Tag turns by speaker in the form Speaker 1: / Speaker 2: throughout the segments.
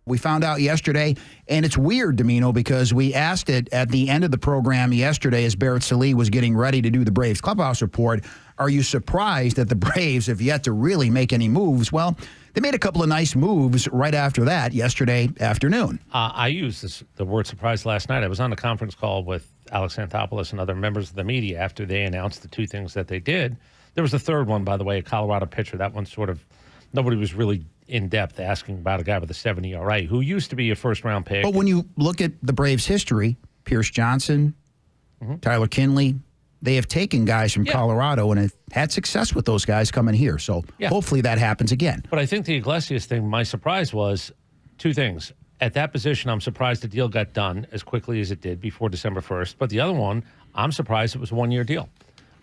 Speaker 1: We found out yesterday, and it's weird, Dimino, because we asked it at the end of the program yesterday as Barrett Sallee was getting ready to do the Braves Clubhouse Report. Are you surprised that the Braves have yet to really make any moves? Well, they made a couple of nice moves right after that yesterday afternoon.
Speaker 2: I used the word surprise last night. I was on a conference call with Alex Anthopoulos and other members of the media after they announced the two things that they did. There was a third one, by the way, a Colorado pitcher. That one sort of, nobody was really in depth asking about a guy with a 7 ERA who used to be a first-round pick.
Speaker 1: But when you look at the Braves' history, Pierce Johnson, Tyler Kinley, they have taken guys from Colorado and have had success with those guys coming here. So hopefully that happens again.
Speaker 2: But I think the Iglesias thing, my surprise was two things. At that position, I'm surprised the deal got done as quickly as it did before December 1st. But the other one, I'm surprised it was a one-year deal.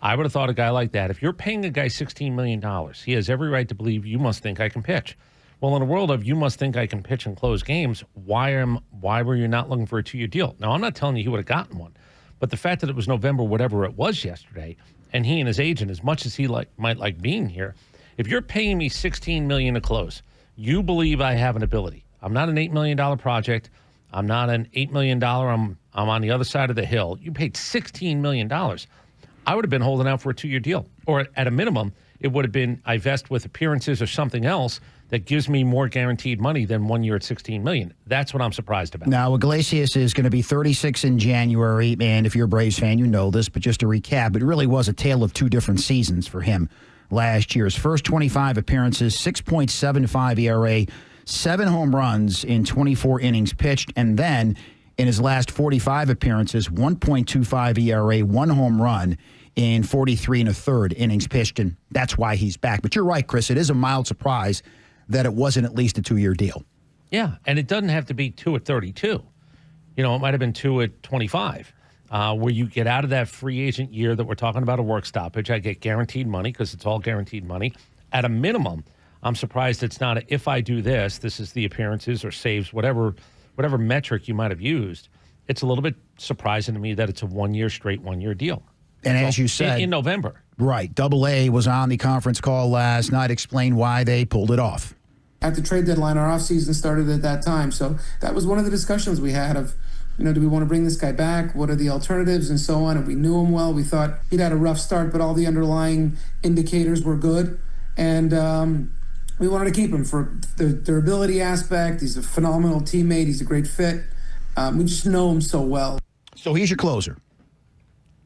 Speaker 2: I would have thought a guy like that, if you're paying a guy $16 million, he has every right to believe you must think I can pitch. Well, in a world of you must think I can pitch and close games, why were you not looking for a 2-year deal? Now, I'm not telling you he would have gotten one, but the fact that it was November, whatever it was yesterday, and he and his agent, as much as he might like being here, if you're paying me $16 million to close, you believe I have an ability. I'm not an $8 million project. I'm not an $8 million. I'm on the other side of the hill. You paid $16 million. I would have been holding out for a 2-year deal, or at a minimum, it would have been I vest with appearances or something else that gives me more guaranteed money than 1 year at $16 million. That's what I'm surprised about.
Speaker 1: Now, Iglesias is going to be 36 in January, and if you're a Braves fan, you know this, but just to recap, it really was a tale of two different seasons for him last year. His first 25 appearances, 6.75 ERA, 7 home runs in 24 innings pitched, and then in his last 45 appearances, 1.25 ERA, 1 home run in 43 1/3 innings pitched, and that's why he's back. But you're right, Chris, it is a mild surprise that it wasn't at least a 2-year deal.
Speaker 2: Yeah, and it doesn't have to be 2 at 32. You know, it might have been 2 at 25, where you get out of that free agent year that we're talking about a work stoppage. I get guaranteed money because it's all guaranteed money. At a minimum, I'm surprised it's not if I do this is the appearances or saves, whatever metric you might have used. It's a little bit surprising to me that it's a 1-year straight 1-year deal.
Speaker 1: And as you said,
Speaker 2: in November.
Speaker 1: Right. AA was on the conference call last night, explained why they pulled it off.
Speaker 3: At the trade deadline, our offseason started at that time. So that was one of the discussions we had of, do we want to bring this guy back? What are the alternatives and so on? And we knew him well. We thought he'd had a rough start, but all the underlying indicators were good. And we wanted to keep him for the durability aspect. He's a phenomenal teammate. He's a great fit. We just know him so well.
Speaker 1: So he's your closer.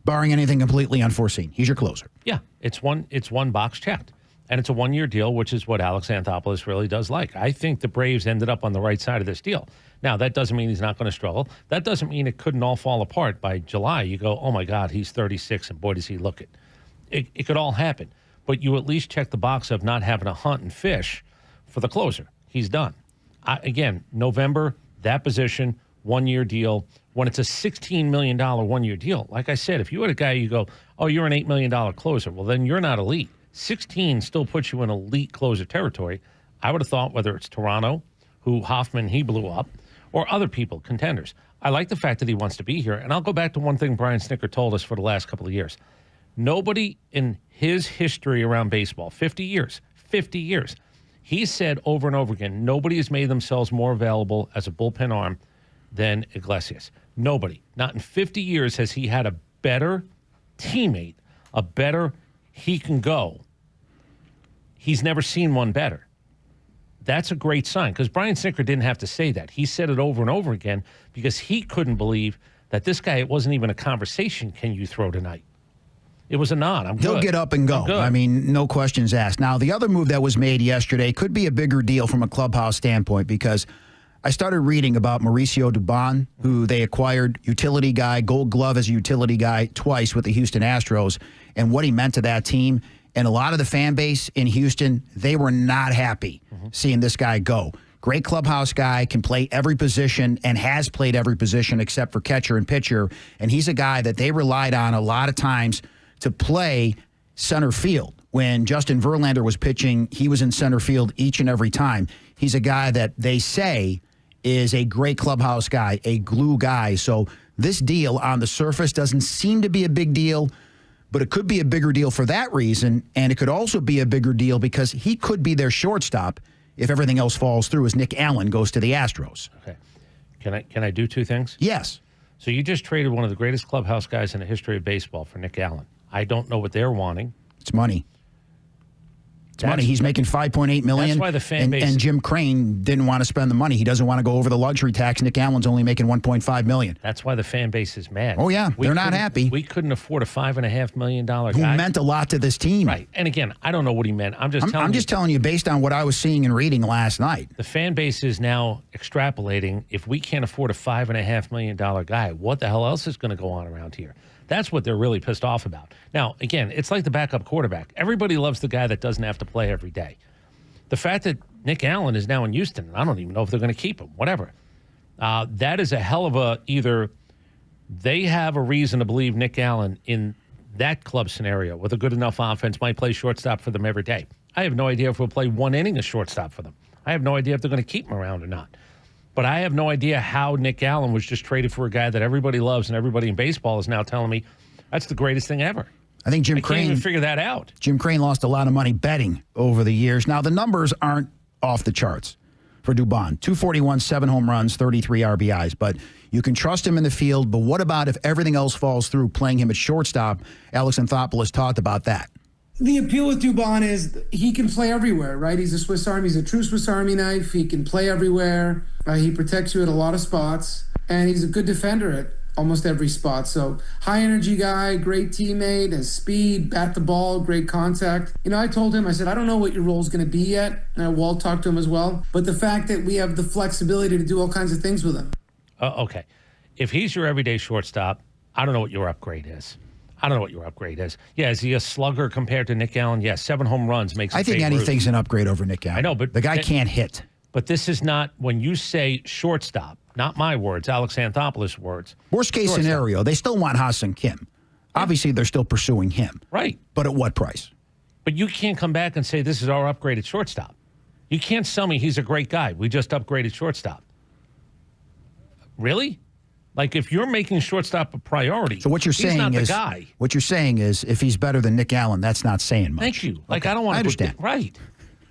Speaker 1: Barring anything completely unforeseen. He's your closer.
Speaker 2: Yeah, it's one box checked. And it's a 1-year deal, which is what Alex Anthopoulos really does like. I think the Braves ended up on the right side of this deal. Now, that doesn't mean he's not going to struggle. That doesn't mean it couldn't all fall apart by July. You go, oh, my God, he's 36, and boy, does he look it. It could all happen. But you at least check the box of not having to hunt and fish for the closer. He's done. Again, November, that position, 1-year deal. When it's a $16 million 1-year deal, like I said, if you had a guy you go, oh, you're an $8 million closer, well, then you're not elite. 16 still puts you in elite closer territory. I would have thought whether it's Toronto, who Hoffman, he blew up, or other people, contenders. I like the fact that he wants to be here. And I'll go back to one thing Brian Snitker told us for the last couple of years. Nobody in his history around baseball, 50 years, he said over and over again, nobody has made themselves more available as a bullpen arm than Iglesias. Nobody. Not in 50 years has he had a better teammate, a better he can go. He's never seen one better. That's a great sign because Brian Snitker didn't have to say that. He said it over and over again because he couldn't believe that this guy, it wasn't even a conversation, can you throw tonight? It was a nod. I'm good.
Speaker 1: He'll get up and go. I mean, no questions asked. Now, the other move that was made yesterday could be a bigger deal from a clubhouse standpoint because I started reading about Mauricio Dubón, who they acquired, utility guy, Gold Glove as a utility guy twice with the Houston Astros, and what he meant to that team. And a lot of the fan base in Houston, they were not happy seeing this guy go. Great clubhouse guy, can play every position and has played every position except for catcher and pitcher. And he's a guy that they relied on a lot of times to play center field. When Justin Verlander was pitching, he was in center field each and every time. He's a guy that they say is a great clubhouse guy, a glue guy. So this deal on the surface doesn't seem to be a big deal, but it could be a bigger deal for that reason, and it could also be a bigger deal because he could be their shortstop if everything else falls through, is Nick Allen goes to the Astros.
Speaker 2: Okay. Can I do two things?
Speaker 1: Yes.
Speaker 2: So you just traded one of the greatest clubhouse guys in the history of baseball for Nick Allen. I don't know what they're wanting.
Speaker 1: It's money. It's money. He's making $5.8 million.
Speaker 2: That's why the fan base.
Speaker 1: And Jim Crane didn't want to spend the money. He doesn't want to go over the luxury tax. Nick Allen's only making $1.5 million.
Speaker 2: That's why the fan base is mad.
Speaker 1: Oh yeah, they're not happy.
Speaker 2: We couldn't afford a $5.5 million guy
Speaker 1: who meant a lot to this team.
Speaker 2: Right. And again, I don't know what he meant. I'm just
Speaker 1: telling you based on what I was seeing and reading last night.
Speaker 2: The fan base is now extrapolating. If we can't afford a $5.5 million guy, what the hell else is going to go on around here? That's what they're really pissed off about. Now, again, it's like the backup quarterback. Everybody loves the guy that doesn't have to play every day. The fact that Nick Allen is now in Houston, I don't even know if they're going to keep him, whatever. That is a hell of a, either they have a reason to believe Nick Allen in that club scenario with a good enough offense might play shortstop for them every day. I have no idea if he'll play one inning of shortstop for them. I have no idea if they're going to keep him around or not. But I have no idea how Nick Allen was just traded for a guy that everybody loves and everybody in baseball is now telling me that's the greatest thing ever.
Speaker 1: I think
Speaker 2: I can't even figure that out.
Speaker 1: Jim Crane lost a lot of money betting over the years. Now, the numbers aren't off the charts for Dubón. 241, 7 home runs, 33 RBIs. But you can trust him in the field. But what about if everything else falls through, playing him at shortstop? Alex Anthopoulos talked about that.
Speaker 3: The appeal with Dubón is he can play everywhere, right? He's a Swiss Army. He's a true Swiss Army knife. He can play everywhere. He protects you at a lot of spots. And he's a good defender at almost every spot. So high energy guy, great teammate, has speed, bat the ball, great contact. You know, I told him, I said, I don't know what your role is going to be yet. And Walt talked to him as well. But the fact that we have the flexibility to do all kinds of things with him.
Speaker 2: Okay. If he's your everyday shortstop, I don't know what your upgrade is. Yeah, is he a slugger compared to Nick Allen? Yes, 7 home runs makes him
Speaker 1: I think anything's an upgrade over Nick Allen.
Speaker 2: I know, but
Speaker 1: the guy can't hit.
Speaker 2: But this is not, when you say shortstop, not my words, Alex Anthopoulos' words.
Speaker 1: Worst case scenario, they still want Ha-Seong Kim. Obviously, they're still pursuing him.
Speaker 2: Right.
Speaker 1: But at what price?
Speaker 2: But you can't come back and say this is our upgraded shortstop. You can't tell me he's a great guy. We just upgraded shortstop. Really? Like, if you're making shortstop a priority,
Speaker 1: so what you're saying
Speaker 2: he's not
Speaker 1: is,
Speaker 2: the guy.
Speaker 1: What you're saying is, if he's better than Nick Allen, that's not saying much.
Speaker 2: Thank you. Like,
Speaker 1: okay.
Speaker 2: I don't want to
Speaker 1: understand.
Speaker 2: Right.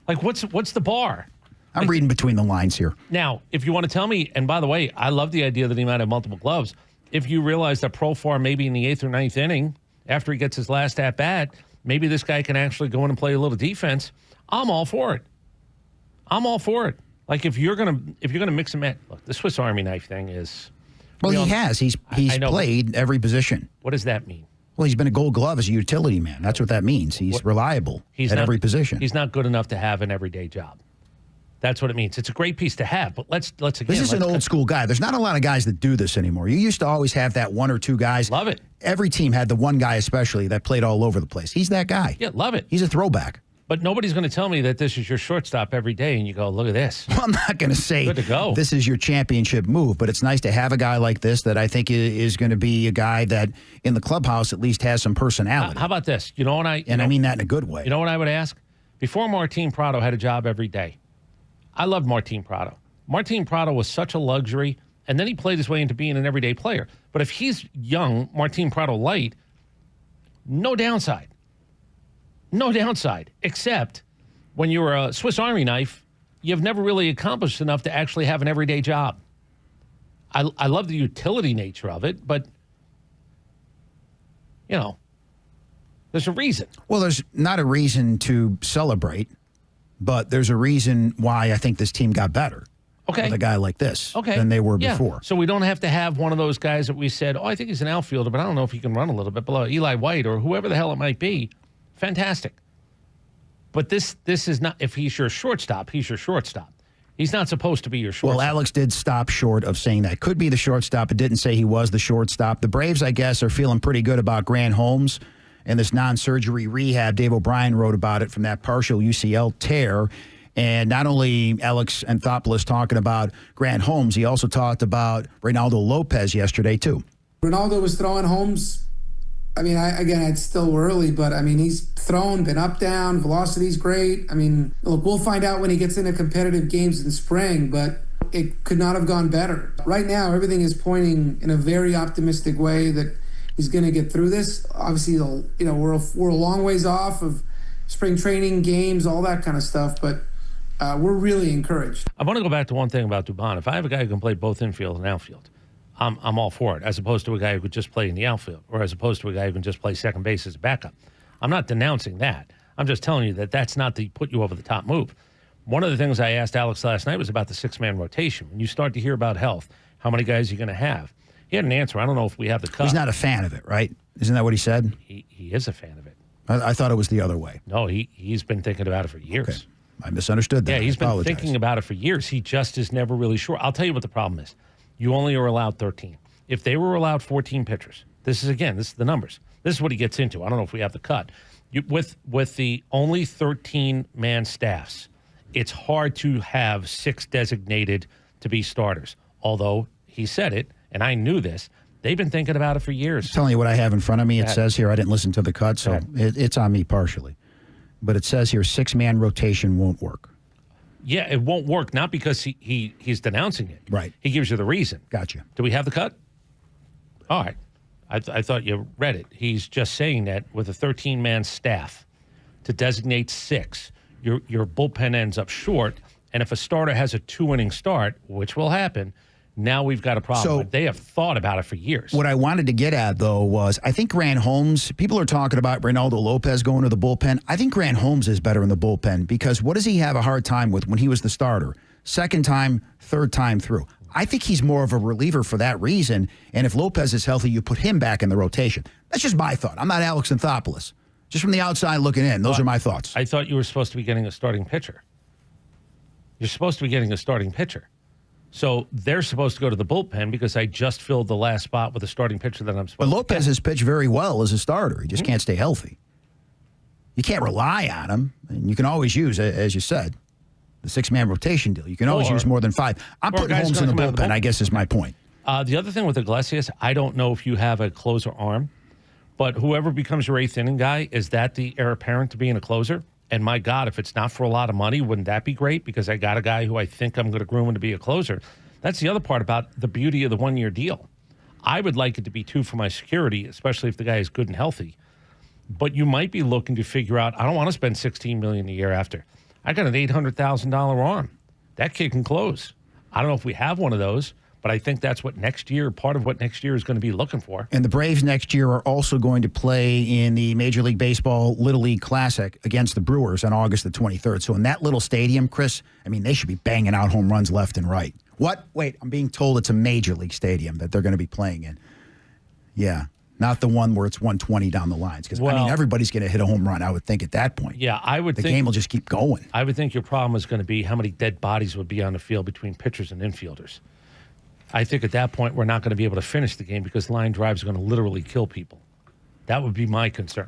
Speaker 2: Like, what's the bar?
Speaker 1: I'm reading between the lines here.
Speaker 2: Now, if you want to tell me, and by the way, I love the idea that he might have multiple gloves. If you realize that Profar maybe in the 8th or 9th inning, after he gets his last at bat, maybe this guy can actually go in and play a little defense. I'm all for it. Like, if you're gonna mix and match, look, the Swiss Army knife thing is.
Speaker 1: Well, he has. He's played every position.
Speaker 2: What does that mean?
Speaker 1: Well, he's been a Gold Glove as a utility man. That's what that means. He's reliable at every position.
Speaker 2: He's not good enough to have an everyday job. That's what it means. It's a great piece to have, but let's again.
Speaker 1: This is an old school guy. There's not a lot of guys that do this anymore. You used to always have that 1 or 2 guys.
Speaker 2: Love it.
Speaker 1: Every team had the one guy especially that played all over the place. He's that guy.
Speaker 2: Yeah, love it.
Speaker 1: He's a throwback.
Speaker 2: But nobody's going to tell me that this is your shortstop every day and you go, look at this.
Speaker 1: Well, I'm not going to say
Speaker 2: good to go.
Speaker 1: This is your championship move, but it's nice to have a guy like this that I think is going to be a guy that in the clubhouse at least has some personality.
Speaker 2: How about this? You know what I
Speaker 1: mean that in a good way.
Speaker 2: You know what I would ask? Before Martin Prado had a job every day, I loved Martin Prado. Martin Prado was such a luxury, and then he played his way into being an everyday player. But if he's young, Martin Prado light, no downside. No downside, except when you're a Swiss Army knife, you've never really accomplished enough to actually have an everyday job. I love the utility nature of it, but, there's a reason.
Speaker 1: Well, there's not a reason to celebrate, but there's a reason why I think this team got better.
Speaker 2: Okay.
Speaker 1: With a guy like this than they were before.
Speaker 2: So we don't have to have one of those guys that we said, I think he's an outfielder, but I don't know if he can run a little bit below Eli White or whoever the hell it might be. Fantastic. But this is not, if he's your shortstop, he's your shortstop. He's not supposed to be your shortstop.
Speaker 1: Well, Alex did stop short of saying that. Could be the shortstop. It didn't say he was the shortstop. The Braves, I guess, are feeling pretty good about Grant Holmes and this non-surgery rehab. Dave O'Brien wrote about it from that partial UCL tear. And not only Alex Anthopoulos talking about Grant Holmes, he also talked about Reynaldo Lopez yesterday, too.
Speaker 3: Reynaldo was throwing Holmes. I mean, it's still early, but, he's thrown, been up, down, velocity's great. Look, we'll find out when he gets into competitive games in spring, but it could not have gone better. Right now, everything is pointing in a very optimistic way that he's going to get through this. Obviously, we're a long ways off of spring training, games, all that kind of stuff, but we're really encouraged.
Speaker 2: I want to go back to one thing about Dubón. If I have a guy who can play both infield and outfield, I'm all for it, as opposed to a guy who could just play in the outfield, or as opposed to a guy who can just play second base as a backup. I'm not denouncing that. I'm just telling you that that's not the put you over the top move. One of the things I asked Alex last night was about the six-man rotation. When you start to hear about health, how many guys are you going to have? He had an answer. I don't know if we have the cut.
Speaker 1: He's not a fan of it, right? Isn't that what he said?
Speaker 2: He is a fan of it.
Speaker 1: I thought it was the other way.
Speaker 2: No, he's been thinking about it for years.
Speaker 1: Okay. I misunderstood that.
Speaker 2: Yeah, he's been thinking about it for years. He just is never really sure. I'll tell you what the problem is. You only are allowed 13. If they were allowed 14 pitchers, this is the numbers. This is what he gets into. I don't know if we have the cut. With the only 13-man staffs, it's hard to have 6 designated to be starters. Although he said it, and I knew this, they've been thinking about it for years.
Speaker 1: I'm telling you what I have in front of me. It says here, I didn't listen to the cut, so it's on me partially. But it says here, 6-man rotation won't work.
Speaker 2: Yeah, it won't work, not because he's denouncing it.
Speaker 1: Right.
Speaker 2: He gives you the reason.
Speaker 1: Gotcha.
Speaker 2: Do we have the cut? All right. I thought you read it. He's just saying that with a 13-man staff to designate 6, your bullpen ends up short, and if a starter has a 2-inning start, which will happen, now we've got a problem. They have thought about it for years.
Speaker 1: What I wanted to get at, though, was I think Grant Holmes, people are talking about Reynaldo Lopez going to the bullpen. I think Grant Holmes is better in the bullpen because what does he have a hard time with when he was the starter? Second time, third time through. I think he's more of a reliever for that reason. And if Lopez is healthy, you put him back in the rotation. That's just my thought. I'm not Alex Anthopoulos. Just from the outside looking in, those are my thoughts.
Speaker 2: I thought you were supposed to be getting a starting pitcher. You're supposed to be getting a starting pitcher. So they're supposed to go to the bullpen because I just filled the last spot with a starting pitcher that I'm supposed to get.
Speaker 1: But Lopez has pitched very well as a starter. He just can't stay healthy. You can't rely on him. And you can always use, as you said, the 6-man rotation deal. You can always use more than 5. I'm putting Holmes in the bullpen, I guess is my point.
Speaker 2: The other thing with Iglesias, I don't know if you have a closer arm, but whoever becomes your 8th inning guy, is that the heir apparent to being a closer? And my God, if it's not for a lot of money, wouldn't that be great? Because I got a guy who I think I'm going to groom to be a closer. That's the other part about the beauty of the 1-year deal. I would like it to be 2 for my security, especially if the guy is good and healthy. But you might be looking to figure out, I don't want to spend $16 million a year after. I got an $800,000 arm. That kid can close. I don't know if we have one of those, but I think that's what next year, part of what next year is going to be looking for.
Speaker 1: And the Braves next year are also going to play in the Major League Baseball Little League Classic against the Brewers on August the 23rd. So in that little stadium, Chris, I mean, they should be banging out home runs left and right. What? Wait, I'm being told it's a Major League stadium that they're going to be playing in. Yeah. Not the one where it's 120 down the lines. Because, I mean, everybody's going to hit a home run, I would think, at that point.
Speaker 2: Yeah, I would think
Speaker 1: the game will just keep going.
Speaker 2: I would think your problem is going to be how many dead bodies would be on the field between pitchers and infielders. I think at that point we're not going to be able to finish the game because line drives are going to literally kill people. That would be my concern.